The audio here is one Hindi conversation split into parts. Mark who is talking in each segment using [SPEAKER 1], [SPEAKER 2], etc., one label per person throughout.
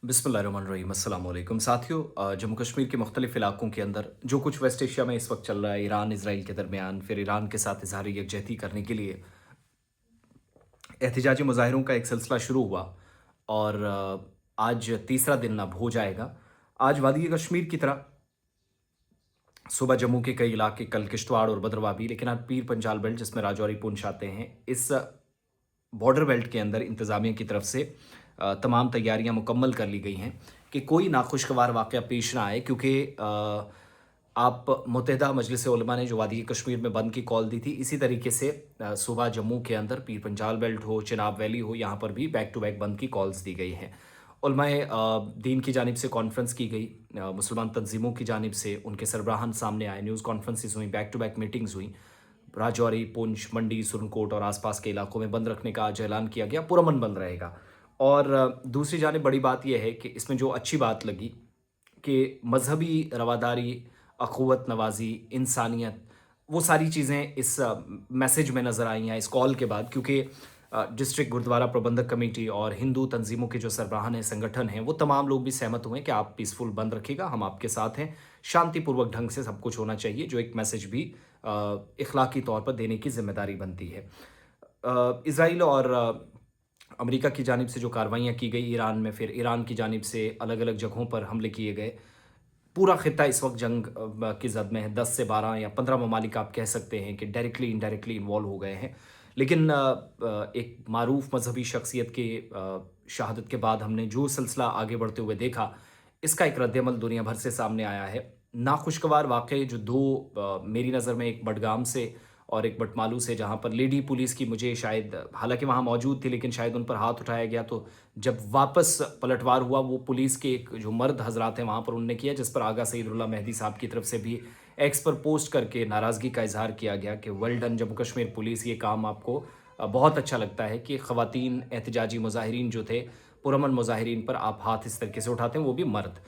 [SPEAKER 1] बिस्मिल्लाहिर्रहमानिर्रहीम अस्सलाम वालेकुम साथियों। जम्मू कश्मीर के मुख्तलिफ इलाकों के अंदर जो कुछ वेस्ट एशिया में इस वक्त चल रहा है, ईरान इसराइल के दरमियान, फिर ईरान के साथ इजहार यकजहती करने के लिए एहतजाजी मुजाहिरों का एक सिलसिला शुरू हुआ और आज तीसरा दिन अब हो जाएगा। आज वादी कश्मीर की तरह सुबह जम्मू के कई इलाके, कल किश्तवाड़ और भद्रवाह भी, लेकिन आज पीर पंजाल बेल्ट जिसमें राजौरी पुंछ आते हैं, इस बॉर्डर बेल्ट के अंदर इंतज़ामिया की तरफ से तमाम तैयारियां मुकम्मल कर ली गई हैं कि कोई नाखुशगवार वाक़या पेश ना आए, क्योंकि आप मुत्तहिदा मजलिस उलमा ने जो वादी कश्मीर में बंद की कॉल दी थी, इसी तरीके से सुबह जम्मू के अंदर पीर पंजाल बेल्ट हो, चिनाब वैली हो, यहाँ पर भी बैक टू बैक बंद की कॉल्स दी गई हैं। उलमाए दीन की जानिब से कॉन्फ्रेंस की गई, मुसलमान तंजीमों की जानिब से उनके सरबराहान सामने आए, न्यूज़ कॉन्फ्रेंसिस हुई, बैक टू बैक मीटिंग्स हुई। राजौरी, पुंछ, मंडी, सुरनकोट और आसपास के इलाकों में बंद रखने का आज ऐलान किया गया, पुरअमन बंद रहेगा। और दूसरी जानिब बड़ी बात यह है कि इसमें जो अच्छी बात लगी कि मजहबी रवादारी, अखुवत नवाजी, इंसानियत, वो सारी चीज़ें इस मैसेज में नज़र आई हैं इस कॉल के बाद, क्योंकि डिस्ट्रिक्ट गुरुद्वारा प्रबंधक कमेटी और हिंदू तंजीमों के जो सरबराहान हैं, संगठन हैं, वो तमाम लोग भी सहमत हुए कि आप पीसफुल बंद रखिएगा, हम आपके साथ हैं, शांतिपूर्वक ढंग से सब कुछ होना चाहिए, जो एक मैसेज भी इखलाकी तौर पर देने की जिम्मेदारी बनती है। इसराइल और अमेरिका की जानिब से जो कार्रवाइयाँ की गई ईरान में, फिर ईरान की जानिब से अलग अलग जगहों पर हमले किए गए। पूरा खित्ता इस वक्त जंग की जद में है। 10 से 12 या 15 ममालिक आप कह सकते हैं कि डायरेक्टली इनडायरेक्टली इन्वॉल्व हो गए हैं। लेकिन एक मारूफ मजहबी शख्सियत के शहादत के बाद हमने जो सिलसिला आगे बढ़ते हुए देखा, इसका एक रद्दअमल दुनिया भर से सामने आया है। नाखुशगवार वाक़ये जो दो मेरी नज़र में, एक बडगाम से और एक बटमालू से, जहाँ पर लेडी पुलिस की, मुझे शायद, हालांकि वहाँ मौजूद थी लेकिन शायद उन पर हाथ उठाया गया, तो जब वापस पलटवार हुआ वो पुलिस के एक जो मर्द हजरात हैं वहाँ पर उन्होंने किया, जिस पर आगा सईदुल्लाह मेहदी साहब की तरफ से भी एक्स पर पोस्ट करके नाराज़गी का इजहार किया गया कि well done Jammu Kashmir police, ये काम आपको बहुत अच्छा लगता है कि ख़वातीन एहतजाजी मुजाहिरीन जो थे, पुरअमन मुजाहिरीन पर आप हाथ इस तरीके से उठाते हैं, वो भी मर्द।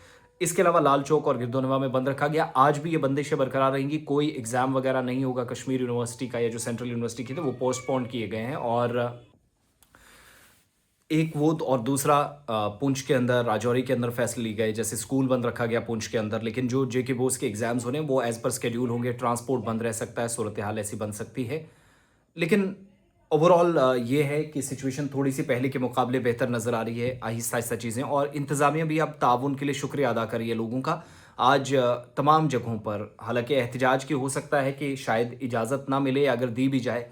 [SPEAKER 1] इसके अलावा लाल चौक और गिरदोनवा में बंद रखा गया। आज भी ये बंदिशें बरकरार रहेंगी, कोई एग्ज़ाम वगैरह नहीं होगा। कश्मीर यूनिवर्सिटी का या जो सेंट्रल यूनिवर्सिटी की थी वो पोस्टपोन किए गए हैं। और एक वो और दूसरा पुंछ के अंदर, राजौरी के अंदर फैसले लिए गए, जैसे स्कूल बंद रखा गया पुंछ के अंदर, लेकिन जो जेके बोस के एग्ज़ाम्स होने वो एज़ पर शेड्यूल होंगे। ट्रांसपोर्ट बंद रह सकता है, सूरत हाल ऐसी बन सकती है। लेकिन ओवरऑल ये है कि सिचुएशन थोड़ी-सी पहले के मुकाबले बेहतर नज़र आ रही है, आहिस्ता-आहिस्ता चीज़ें, और इंतज़ामिया भी अब ताउन के लिए शुक्रिया अदा कर रही है लोगों का। आज तमाम जगहों पर, हालाँकि एहतजाज की हो सकता है कि शायद इजाज़त ना मिले, अगर दी भी जाए,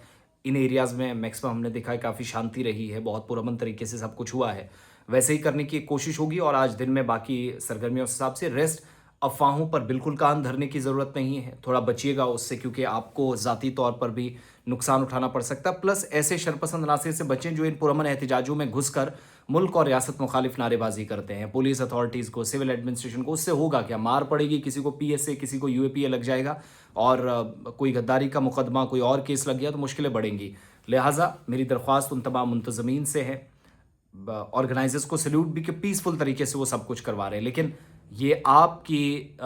[SPEAKER 1] इन एरियाज़ में मैक्सिमम हमने देखा है काफ़ी शांति रही है, बहुत पुरअमन तरीके से सब कुछ हुआ है। वैसे ही करने की कोशिश होगी और आज दिन में बाकी सरगर्मियों के हिसाब से रेस्ट। अफ़वाहों पर बिल्कुल कान धरने की ज़रूरत नहीं है, थोड़ा बचिएगा उससे, क्योंकि आपको ज़ाती तौर पर भी नुकसान उठाना पड़ सकता है। प्लस ऐसे शरपसंद अनासर से बचें जो इन पुरअमन एहतजाजों में घुसकर मुल्क और रियासत मुखालिफ नारेबाजी करते हैं। पुलिस अथॉरिटीज़ को, सिविल एडमिनिस्ट्रेशन को, उससे होगा क्या? मार पड़ेगी, किसी को पीएसए, किसी को यूएपीए लग जाएगा, और कोई गद्दारी का मुकदमा, कोई और केस लग गया तो मुश्किलें बढ़ेंगी। लिहाजा मेरी दरख्वास्त उन तमाम मुंतज़मीन से है, ऑर्गेनाइजर्स को सैल्यूट भी कि पीसफुल तरीके से वो सब कुछ करवा रहे हैं, लेकिन ये आपकी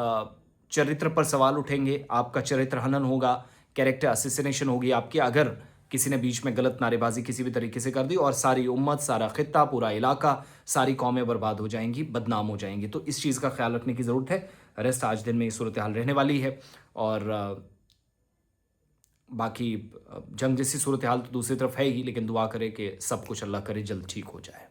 [SPEAKER 1] चरित्र पर सवाल उठेंगे, आपका चरित्र हनन होगा, कैरेक्टर असैसिनेशन होगी आपकी, अगर किसी ने बीच में गलत नारेबाजी किसी भी तरीके से कर दी, और सारी उम्मत, सारा खित्ता, पूरा इलाका, सारी कौमें बर्बाद हो जाएंगी, बदनाम हो जाएंगी। तो इस चीज़ का ख्याल रखने की ज़रूरत है। रेस्ट आज दिन में ये सूरत हाल रहने वाली है, और बाकी जंग जैसी सूरत हाल तो दूसरी तरफ है ही, लेकिन दुआ करें कि सब कुछ अल्लाह करे जल्द ठीक हो जाए।